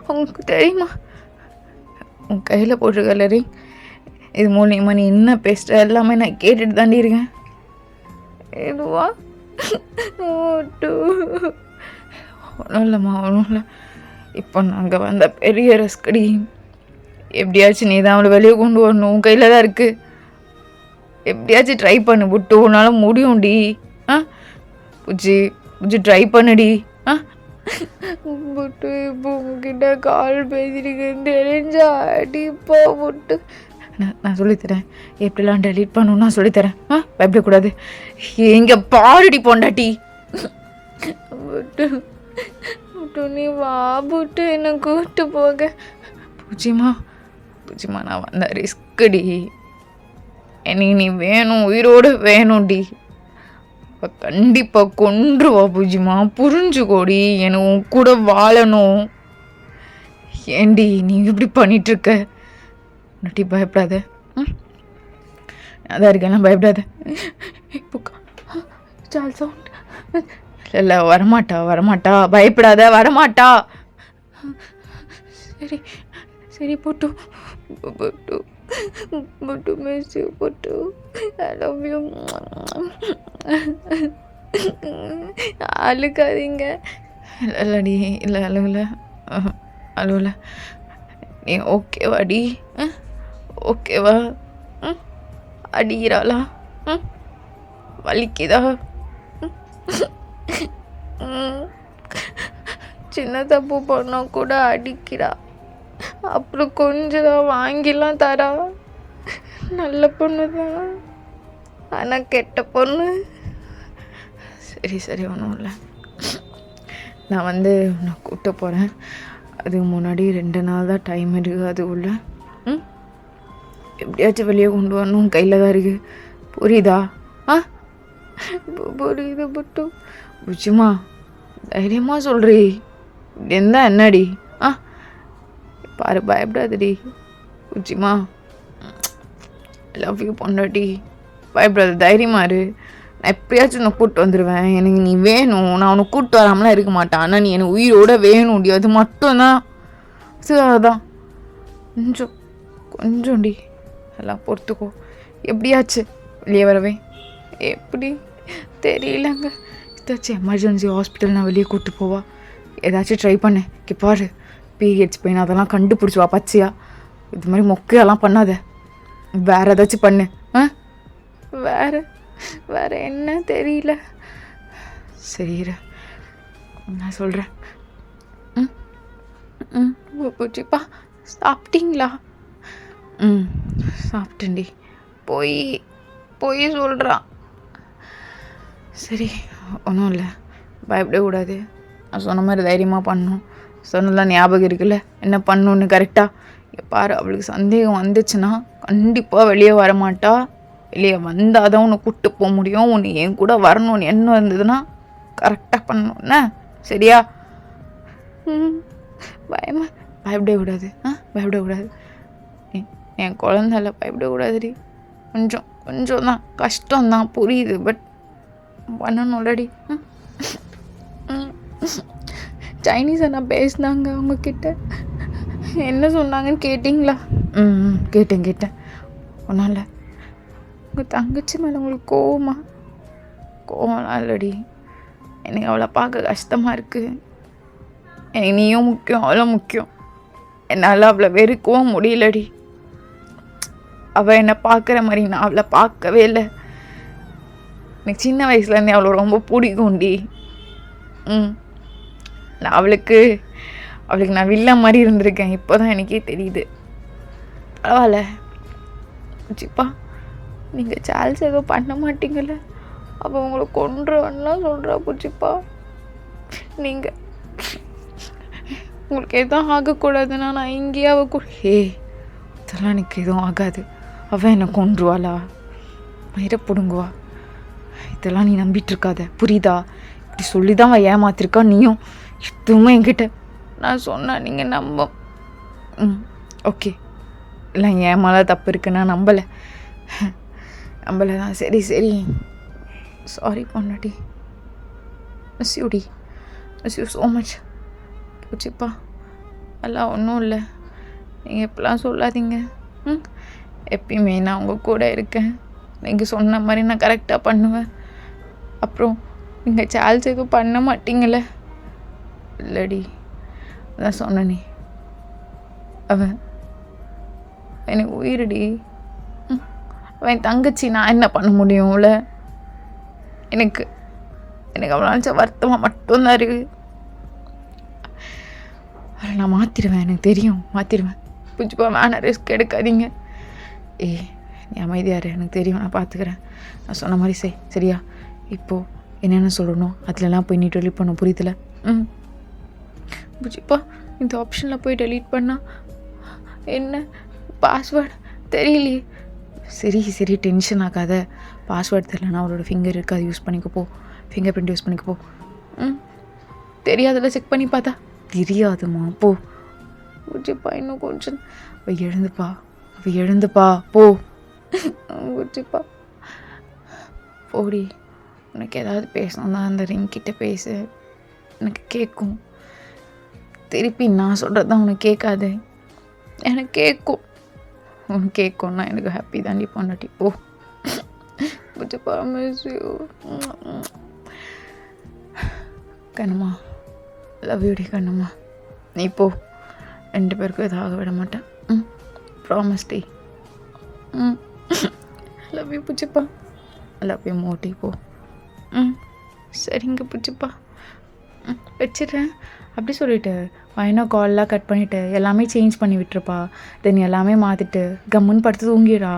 உங்களுக்கு தெரியுமா, உன் கையில் போட்டிருக்கலரி, இது மூலியமாக நீ என்ன பேசுகிற எல்லாமே நான் கேட்டுட்டு தாண்டி இருக்கேன். எதுவா ஒன்றும் இல்லைம்மா, ஒன்றும் இல்லை. இப்போ நாங்கள் வந்த பெரிய ரஸ்கடி, எப்படியாச்சும் நீ தான் அவளை வெளியே கொண்டு வரணும், உன் கையில் தான் இருக்குது. எப்படியாச்சும் ட்ரை பண்ணு புட்டு, உன்னால் முடியும்டி. புஜ்ஜி ட்ரை பண்ணுடி. புட்டு இப்போ உங்ககிட்ட கால் பேசிருக்கேன்னு தெரிஞ்சா அடிப்பா புட்டு. நான் சொல்லித்தரேன் எப்படிலாம் டெலீட் பண்ணணும், நான் சொல்லித்தரேன். பயப்படக்கூடாது. எங்கே பாருடி பொண்டாட்டி. புட்டு நீ வா புட்டு, என்னை கூப்பிட்டு போக. பூஜிமா நான் வந்த ரிஸ்கடி, எனக்கு நீ வேணும், உயிரோடு வேணும்டி. கண்டிப்பாக கொன்றுவா பூஜிமா, புரிஞ்சுக்கோடி, எனக்கு உன் கூட வாழணும். ஏண்டி நீ இப்படி பண்ணிகிட்ருக்க? நட்டி பயப்படாத, அதான் இருக்கேன், பயப்படாத. இப்போ சால் சவுண்ட் இல்லை, வரமாட்டா, பயப்படாத, வரமாட்டா. சரி போட்டு மிஸ் யூ போட்டு, ஐ லவ் யூ. அழுக்காதீங்க. இல்லடி, இல்லை அழுவல. நீ ஓகேவாடி? ஓகேவா? அடிக்கிறாளா? வலிக்குதா? சின்ன தப்பு பண்ணால் கூட அடிக்கிறா, அப்புறம் கொஞ்சம் வாங்கிலாம் தரா. நல்ல பொண்ணு தான், ஆனால் கெட்ட பொண்ணு. சரி ஒன்றும் இல்லை. நான் உன்னை கூப்பிட்டு போகிறேன். அதுக்கு முன்னாடி 2 நாள் தான் டைம் இருக்குது. அதுக்குள்ள எப்படியாச்சும் வெளியே கொண்டு வரணும், கையில் தான் இருக்குது. புரியுதா? புரியுது புட்டு. புச்சுமா தைரியமாக சொல்கிறீ, எந்த என்னடி? பாரு பயப்படாதடி புச்சிமா. லவ் யூ பொண்டாட்டி. பயப்படாத, தைரியமாக இரு. நான் எப்படியாச்சும் உன்னை கூப்பிட்டு வந்துடுவேன். எனக்கு நீ வேணும். நான் உன்னை கூப்பிட்டு வராமலாம் இருக்க மாட்டேன். ஆனால் நீ எனக்கு உயிரோடு வேணும் டி. அது மட்டும்தான். அதுதான் கொஞ்சம் கொஞ்சம்டி எல்லாம் பொறுத்துக்கோ. எப்படியாச்சு வெளியே வரவே. எப்படி தெரியலங்க. ஏதாச்சும் எமர்ஜென்சி ஹாஸ்பிட்டல் நான் வெளியே கூப்பிட்டு போவா. ஏதாச்சும் ட்ரை பண்ணேன். பாரு பீரியட்ஸ் பெயின் அதெல்லாம் கண்டுபிடிச்சிவா பச்சையா. இது மாதிரி மொக்கையெல்லாம் பண்ணாத. வேறு ஏதாச்சும் பண்ணு. வேறு என்ன தெரியல. சரி நான் சொல்கிறேன். பூச்சிப்பா சாப்பிட்டீங்களா? சாப்பிட்டேன்டி. போய் சொல்கிறான். சரி ஒன்றும் இல்லை, பயப்படக்கூடாது. நான் சொன்ன மாதிரி தைரியமாக பண்ணணும். சொன்னதான் ஞாபகம் இருக்குல்ல என்ன பண்ணணுன்னு கரெக்டாக. பாரு அவளுக்கு சந்தேகம் வந்துச்சுன்னா கண்டிப்பாக வெளியே வரமாட்டா. வெளியே வந்தால் தான் உன்னை கூப்பிட்டு போக முடியும். உன்னை என் கூட வரணும்னு எண்ணம் இருந்ததுன்னா கரெக்டாக பண்ணணும்ண்ணே. சரியா? பயப்படக்கூடாது. பயப்படக்கூடாது. என் குழந்தைல பயப்படக்கூடாதுடி. கொஞ்சம் தான் கஷ்டம்தான் புரியுது. பட் பண்ணணும்லடி. சைனீஸை நான் பேசினாங்க அவங்கக்கிட்ட. என்ன சொன்னாங்கன்னு கேட்டிங்களா? கேட்டேன். ஒன்றும் இல்லை. உங்கள் தங்கச்சி மேலே உங்களுக்கு கோவம்லாம் இல்லடி. எனக்கு அவளை பார்க்க கஷ்டமாக இருக்குது. எனக்கு நீயும் முக்கியம், அவ்வளோ முக்கியம். என்னால் அவளை வெறுக்கவும் முடியலடி. அவள் என்னை பார்க்குற மாதிரி நான் அவளை பார்க்கவே இல்லை. எனக்கு சின்ன வயசுலேருந்தே அவளை ரொம்ப பிடிக்கும்டி. நான் அவளுக்கு நான் வில்ல மாதிரி இருந்திருக்கேன். இப்போ தான் எனக்கே தெரியுது. பரவாயில்ல பூச்சிப்பா, நீங்கள் சார்ல்ஸ் எதுவும் பண்ண மாட்டீங்கள்ல. அப்போ உங்களை கொன்றுவன்லாம் சொல்கிறா பூச்சிப்பா. நீங்கள் உங்களுக்கு எதுவும் ஆகக்கூடாதுன்னா நான் இங்கேயே இதெல்லாம் எனக்கு எதுவும் ஆகாது. அவள் என்னை கொன்றுவாளா, மயிரை பிடுங்குவா. இதெல்லாம் நீ நம்பிட்டு இருக்காத, புரியுதா? இப்படி சொல்லி தான் அவள் ஏமாத்திருக்கா. நீயும் எதுவுமே என்கிட்ட நான் சொன்னேன் நீங்கள் ஓகே இல்லை, என் மேலே தப்பு இருக்கு. நான் நம்பலை தான். சரி சாரி பொண்டாட்டி. Miss you so much. பூச்சிப்பா எல்லாம் ஒன்றும் இல்லை. நீங்கள் எப்படிலாம் சொல்லாதீங்க. எப்பயுமே நான் உங்கள் கூட இருக்கேன். நீங்கள் சொன்ன மாதிரி நான் கரெக்டாக பண்ணுவேன். அப்புறம் நீங்கள் சார்ல்ஸ் எதுவும் பண்ண மாட்டீங்கள? இல்லடி, அதான் சொன்னனே, அவன் எனக்கு உயிரடி. அவன் தங்கச்சி, நான் என்ன பண்ண முடியும்ல? எனக்கு அவ்வளோ நினச்சா வருத்தமாக மட்டும்தான் இருக்குது. நான் மாற்றிடுவேன், எனக்கு தெரியும், மாற்றிடுவேன். புரிஞ்சுப்பா, வேணாம், ரிஸ்க் எடுக்காதீங்க. நீ அமைதியாரு, எனக்கு தெரியும், நான் பார்த்துக்கிறேன். நான் சொன்ன மாதிரி சரியா? இப்போது என்னென்ன சொல்லணும் அதிலலாம் போய் நீ டெலீட் பண்ண, புரியுதுல? புரிஞ்சுப்பா, இந்த ஆப்ஷனில் போய் டெலீட் பண்ணால் என்ன பாஸ்வேர்டு தெரியலையே. சரி டென்ஷன் ஆகாத. பாஸ்வேர்டு தெரியலனா அவளோட ஃபிங்கர் இருக்குது, அதை யூஸ் பண்ணிக்கப்போ. ஃபிங்கர் பிரிண்ட் யூஸ் பண்ணிக்கப்போ. தெரியாதெல்லாம் செக் பண்ணி பார்த்தா தெரியாதுமா, போ. பூச்சிப்பா இன்னும் கொஞ்சம். அவள் எழுந்துப்பா போ. பூச்சிப்பா போடி. உனக்கு ஏதாவது பேசணும்னா அந்த ரிங்கிட்ட பேசு, எனக்கு கேட்கும். திருப்பி நான் சொல்கிறது தான் உனக்கு கேட்காது, எனக்கு கேட்கும். உனக்கு கேட்கும்னா எனக்கு ஹாப்பி தாண்டி பொண்டாட்டி, போ. பூச்சிப்பா மிஸ் யூ. கண்ணுமா, லவ் யூடி கண்ணுமா. நீ போ, 2 பேருக்கும் இதாக விட மாட்டேன். ப்ராமிஸ் டி. லவ் யூ பூச்சிப்பா. லவ் யூ மோட்டி, போ. சரிங்க பூச்சிப்பா, வச்சிடுறேன். அப்படி சொல்லிவிட்டு பையனை கால்லாம் கட் பண்ணிவிட்டு எல்லாமே சேஞ்ச் பண்ணி விட்டுருப்பா. தென் எல்லாமே மாற்றிட்டு கம்முன்னு படுத்து தூங்கிடா.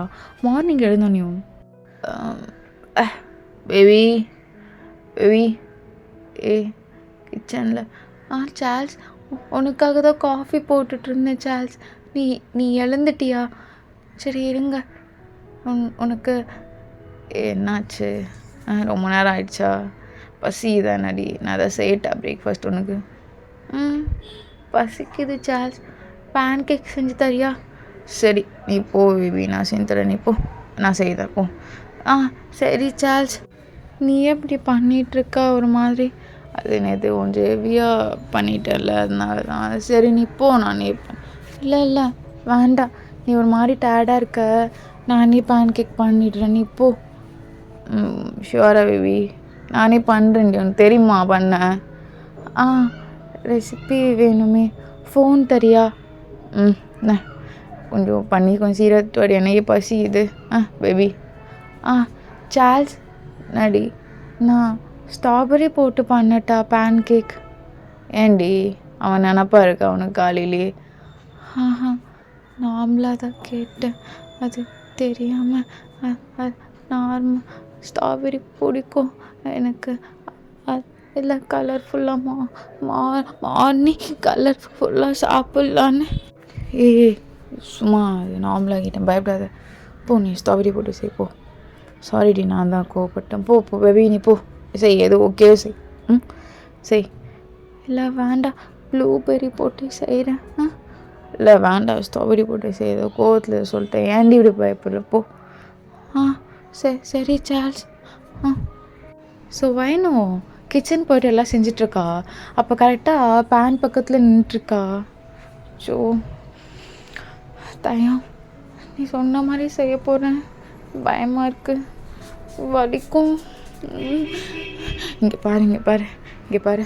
மார்னிங் எழுந்தோன்னையும் பேபி கிச்சனில் சார்ல்ஸ், உனக்காக தான் காஃபி போட்டுட்டு இருந்தேன் சார்ல்ஸ். நீ எழுந்துட்டியா? சரி இருங்க. உனக்கு என்னாச்சு? ரொம்ப நேரம் ஆயிடுச்சா? பசி தானடி? நான் அதை செய்யட்டா பிரேக்ஃபாஸ்ட் உனக்கு? பசிக்குது சார்ல்ஸ். பேன் கேக் செஞ்சு தரியா? சரி நீ போ பேபி, நான் செஞ்சு தரேன், நீ போ. நான் செய்தேன் போ. சரி சார்ல்ஸ், நீ எப்படி பண்ணிகிட்ருக்கா ஒரு மாதிரி? அது நேற்று கொஞ்சம் ஹெவியாக பண்ணிட்டல, அதனால தான். சரி நீ போ, நானே இல்லை வேண்டாம், நீ ஒரு மாதிரி டயர்டாக இருக்க, நானே பேன் கேக் பண்ணிடுறேன், நீ போ. ஷுவரா பேபி? நானே பண்ணுறேன், உனக்கு தெரியுமா பண்ண? ரெசிபி வேணுமே, ஃபோன் தரியா? கொஞ்சம் பண்ணி கொஞ்சம் சீரத்து வடி, என்னையே பசியுது. பேபி. சார்ல்ஸ் நடி, நான் ஸ்ட்ராபெரி போட்டு பண்ணட்டா பேன் கேக்? ஏண்டி, அவன் நினப்பா இருக்கா அவனுக்கு காலையிலே? நார்மலாக தான் கேட்டேன், அது தெரியாமல். நார்மல் ஸ்ட்ராபெரி பிடிக்கும் எனக்கு, இல்லை கலர்ஃபுல்லாக மார்னிங் கலர்ஃபுல்லாக சாப்பிட்லான்னு. சும்மா அது நார்மலாக கேட்டேன், பயப்படாத. போ, நீ ஸ்ட்ராபெரி போட்டு செய் போ. சாரிடி, நான் தான் கோவப்பட்டேன். போ பேபி, நீ போ செய், எது ஓகே செய். செய். இல்லை வேண்டாம், ப்ளூபெர்ரி போட்டு செய்கிறேன். இல்லை வேண்டாம், ஸ்ட்ராபெரி போட்டு செய், ஏதோ கோவத்தில் சொல்லிட்டேன், ஏன்டி இப்படி பயப்படல, போ. சரி சார்ல்ஸ். ஸோ வைனோ கிச்சன் போய்ட்டு எல்லாம் செஞ்சிட்ருக்கா, அப்போ கரெக்டாக பேன் பக்கத்தில் நின்றுட்டுருக்கா. ஸோ தயம், நீ சொன்ன மாதிரி செய்ய போகிறேன், பயமாக இருக்குது, வலிக்கும். இங்கே பாரு,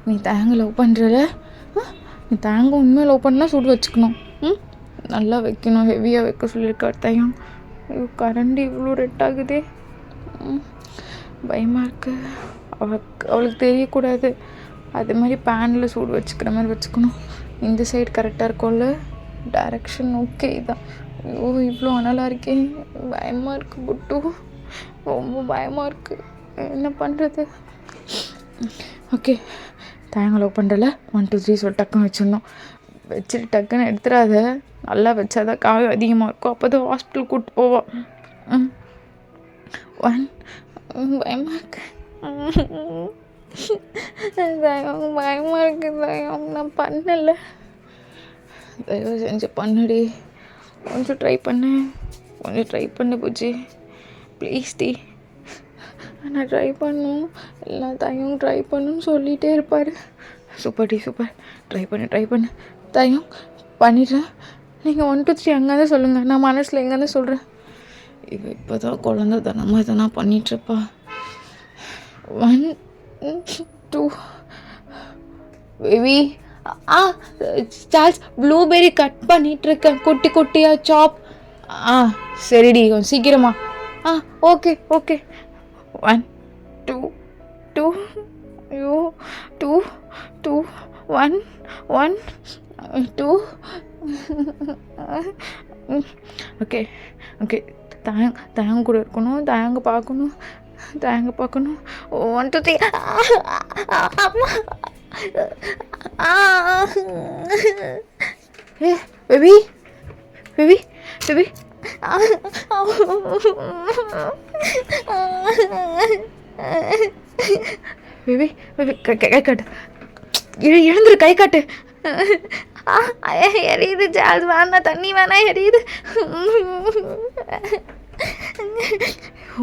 நீ தேங்காய் லவ் பண்ணுறல, நீ தேங்காய் உண்மையாக லவ் பண்ணால் சுடு வச்சுக்கணும், நல்லா வைக்கணும், ஹெவியாக வைக்க சொல்லியிருக்கா தயம். கரண்டி இவ்வளோ ரெட் ஆகுதே, பயமாக இருக்குது. அவளுக்கு தெரியக்கூடாது, அது மாதிரி பேனில் சூடு வச்சுக்கிற மாதிரி வச்சுக்கணும். இந்த சைடு கரெக்டாக இருக்கும்ல, டைரக்ஷன் ஓகே தான். ஐயோ இவ்வளோ அனலாக இருக்கே, பயமாக இருக்குது புட்டு, ரொம்ப பயமாக இருக்குது, என்ன பண்ணுறது? ஓகே, தேங்காய் லவ் பண்ணுறல, 1 2 3 சொல்லி டக்குன்னு வச்சிடணும். வச்சுட்டு டக்குன்னு எடுத்துடாத, நல்லா வச்சாதான் காயம் அதிகமாக இருக்கும், அப்போ தான் ஹாஸ்பிட்டல் கூப்பிட்டு போவோம். 1 பயமாக இருக்கு, பயமாக இருக்குது தயம், நான் பண்ணலை, தயவு செஞ்சு பண்ணுடி, கொஞ்சம் ட்ரை பண்ணு பூச்சி ப்ளீஸ் டி. நான் ட்ரை பண்ணும், எல்லா தயம் ட்ரை பண்ணுன்னு சொல்லிகிட்டே இருப்பார். சூப்பர் டி சூப்பர், ட்ரை பண்ணு தயம், பண்ணிடுறேன். நீங்கள் 1 2 3 அங்கே தான் சொல்லுங்கள், நான் மனசில் எங்கேருந்து சொல்கிறேன். இப்போ தான் குழந்த தனமாக எதனா பண்ணிகிட்ருப்பா. 1 2 பேபி. சார்ல்ஸ், ப்ளூபெர்ரி கட் பண்ணிகிட்ருக்கேன், குட்டியாக சாப். சரிடி, கொஞ்சம் சீக்கிரமா. ஓகே 1 2 2 ஐயோ 2 2 1 1 2 ஓகே தயங்க கூட இருக்கணும், தயங்க பார்க்கணும். 1 2 3. அம்மா. பேபி பேபி கை காட்டு, எழுந்துரு, கை காட்டு. எரியுது சார்ல்ஸ், வேணா தண்ணி வேணா, எரியுது.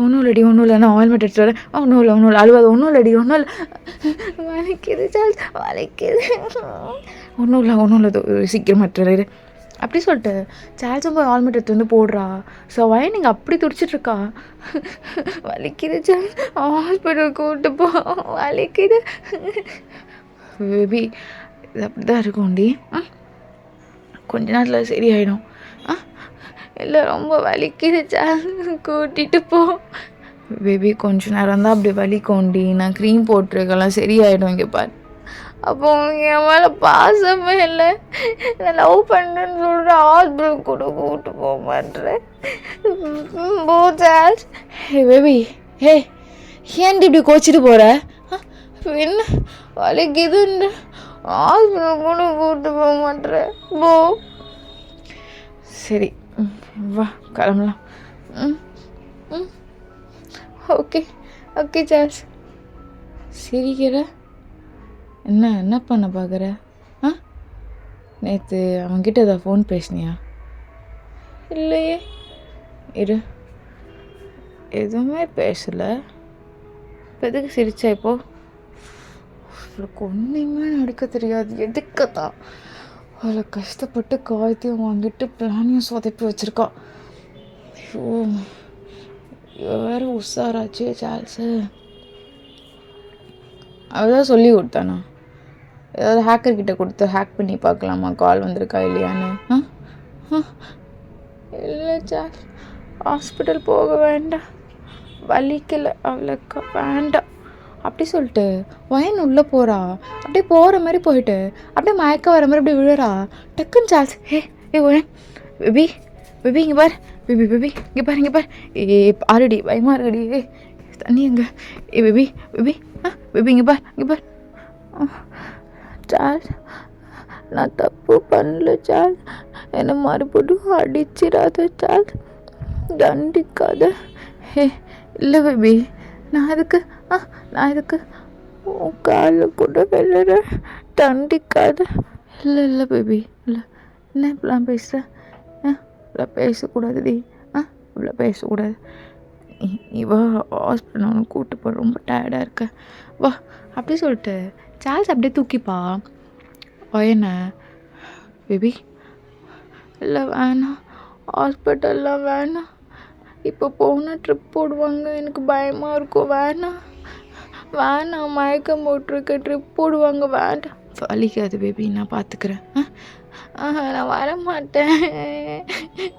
ஒன்றும் இல்லை, நான் ஆயில்மெண்ட் எடுத்து வரேன். ஒன்றும் இல்லை அழுவாது, ஒன்றும் இல்லை, வலிக்குது சார்ல்ஸ், வலிக்குது. ஒன்றும் இல்லை சீக்கிரமாக எடுத்துறாரு அப்படி சொல்லிட்டு சார்ல்ஸும் போய் ஆயில்மெண்ட் எடுத்து வந்து போடுறா. ஸோ வயன் நீங்கள் அப்படி துடிச்சிட்ருக்கா, வலிக்குது சார்ல்ஸ், ஹாஸ்பிட்டல் கூப்பிட்டு போ, வலிக்குது. பேபி இது அப்படி தான் இருக்கும்டி, கொஞ்ச நேரத்தில் சரியாயிடும். இல்லை ரொம்ப வலிக்குது சார்ல்ஸ், கூட்டிகிட்டு போ. பேபி கொஞ்ச நேரம் தான் அப்படி வலிக்கும்டி, நான் க்ரீம் போட்டிருக்கெல்லாம் சரியாயிடும். இங்கே பாரு, அப்போ உனக்கு என் மேலே பாசமே இல்லை, நான் லவ் பண்ணுறேன்னு சொல்கிற, ஹாஸ்பிட்டல் கூட கூப்பிட்டு போக மாட்டேறேன். போ சார்ல்ஸ். பேபி ஏன்டி இப்படி கோச்சிட்டு போகிற? என்ன வலிக்குதுன்னு ஹாஸ்பிட்டல் கூட கூப்பிட்டு போக மாட்டேறேன், போ. சரி வா கிளம்பலாம். Okay Charles. சிரிக்கிற, என்ன பண்ண பார்க்குற? நேற்று அவன்கிட்ட ஏதாவது ஃபோன் பேசுனியா? இல்லையே. இரு எதுவுமே பேசலை. இப்போ எதுக்கு சிரிச்சா இப்போது? அவளுக்கு ஒன்றுமே நடிக்க தெரியாது. எதுக்குதான் அவளை கஷ்டப்பட்டு காயத்தையும் வாங்கிட்டு பிளானையும் சொதப்பி வச்சுருக்கா. ஐயோ, வேறு உஷாராச்சு சார்ல்ஸு. அவதான் சொல்லி கொடுத்தானா? ஏதாவது ஹேக்கர்கிட்ட கொடுத்து ஹேக் பண்ணி பார்க்கலாமா கால் வந்திருக்கா இல்லையான்னு? இல்லை சார்ல்ஸ், ஹாஸ்பிட்டல் போக வேண்டாம், வலிக்கலை அவளுக்கு, வேண்டாம் அப்படி சொல்லிட்டு வயன் உள்ளே போகிறா. அப்படியே போகிற மாதிரி போயிட்டு அப்படியே மயக்க வர மாதிரி அப்படியே விழுறா. டக்குன்னு சார்ல்ஸ், ஒயன் பேபி பேபி இங்கே பார், பேபி பேபி இங்கே பார், இங்கே பார், ஆரடி பயமாக இருக்கடி, தண்ணி எங்க, பேபி பேபி பேபி இங்கே பார், இங்கே பார். சார்ல்ஸ், நான் தப்பு பண்ணல சார்ல்ஸ், என்னை மறுபடியும் அடிச்சிடாத சார்ல்ஸ், தண்டிக்காத. இல்லை பேபி, நான் இதுக்கு உன் காலில் கூட விழுற, தண்டிக்காத. இல்லை பேபி, இல்லை. என்ன இப்படிலாம் பேசுகிற? இப்படிலாம் பேசக்கூடாதுடி, இப்படிலாம் பேசக்கூடாது. நீ வா, ஹாஸ்பிட்டல் நான் கூப்பிட்டு போகிற, ரொம்ப டயர்டாக இருக்க, வா அப்படி சொல்லிட்டு சார்ல்ஸ் அப்படியே தூக்கிப்பா ஒயனை. பேபி இல்லை வேணாம், ஹாஸ்பிட்டல்லாம் வேணாம், இப்போ போனால் ட்ரிப் போடுவாங்க, எனக்கு பயமாக இருக்கும், வேணாம் மயக்கம் போட்டிருக்க, ட்ரிப் போடுவாங்க, வேண்டாம். வலிக்காது பேபி, நான் பார்த்துக்கிறேன். நான் வரமாட்டேன்,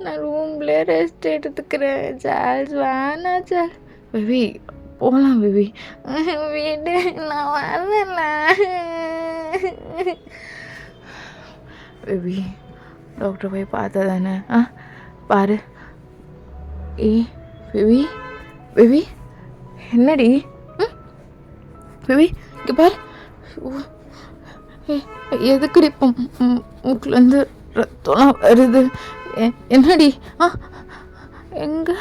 நான் ரூம்லேயே ரெஸ்ட் எடுத்துக்கிறேன். சார்ல்ஸ் வேணாம் சார். பேபி போகலாம் பேபி, வீடு நான் வரல. பேபி டாக்டர் போய் பார்த்தா தானே? பாரு. பேபி என்னடி? பேபி இங்கே பாரு. எதுக்குடி இப்போ மூக்குலேருந்து ரத்தம்லாம் வருது? என்னடி? எங்கே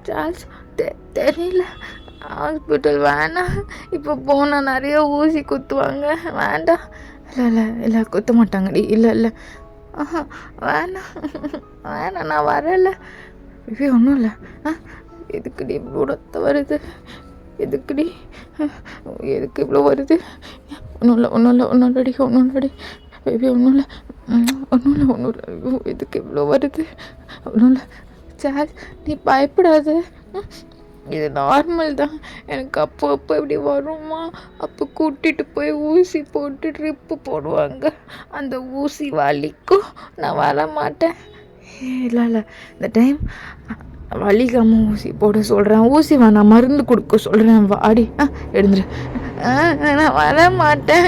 சார்ல்ஸ்? தெரியல, ஹாஸ்பிட்டல் வேணாம், இப்போ போனால் நிறைய ஊசி குத்துவாங்க, வேண்டாம். இல்லை குத்த மாட்டாங்கடி, இல்லை வேணாம் நான் வரலை. பேபி ஒன்றும் இல்லை. எதுக்குடி இவ்வளோ ரத்தம் வருது? எதுக்கு இவ்வளோ வருது? ஒன்றும் இல்லடி பேபி, ஒன்றும் இல்லை. எதுக்கு இவ்வளோ வருது? ஒன்றும் இல்லை. சார் நீ பயப்படாத, இது நார்மல் தான். எனக்கு அப்போ இப்படி வருமா, அப்போ கூட்டிகிட்டு போய் ஊசி போட்டு ட்ரிப்பு போடுவாங்க, அந்த ஊசி வலிக்கும், நான் வர மாட்டேன். இல்லை இந்த டைம் வலிக்காம ஊசி போட சொல்கிறேன், ஊசி வேணாம் மருந்து கொடுக்க சொல்கிறேன், வாடி. எழுந்துரு. நான் வர மாட்டேன்.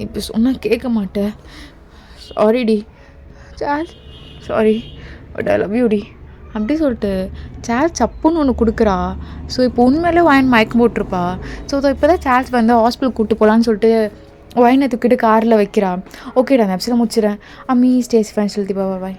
இப்போ சொன்னால் கேட்க மாட்டேன். சாரிடி Charles, sorry, but I love யூடி அப்படி சொல்லிட்டு சார்ல்ஸ் சப்புன்னு ஒன்று கொடுக்குறா. ஸோ இப்போ உண்மையிலே ஒயின் மயக்கம் போட்டிருப்பா. ஸோ இப்போ தான் சார்ல்ஸ் வந்து ஹாஸ்பிட்டல் கூப்பிட்டு போகலான்னு சொல்லிட்டு ஒயினை தூக்கிட்டு காரில் வைக்கிறா. ஓகேடா, அந்த எபிசோட முடிச்சிடறேன். அம்மி ஸ்டேஸ் ஃபேன் சொல்லிட்டு பாய்.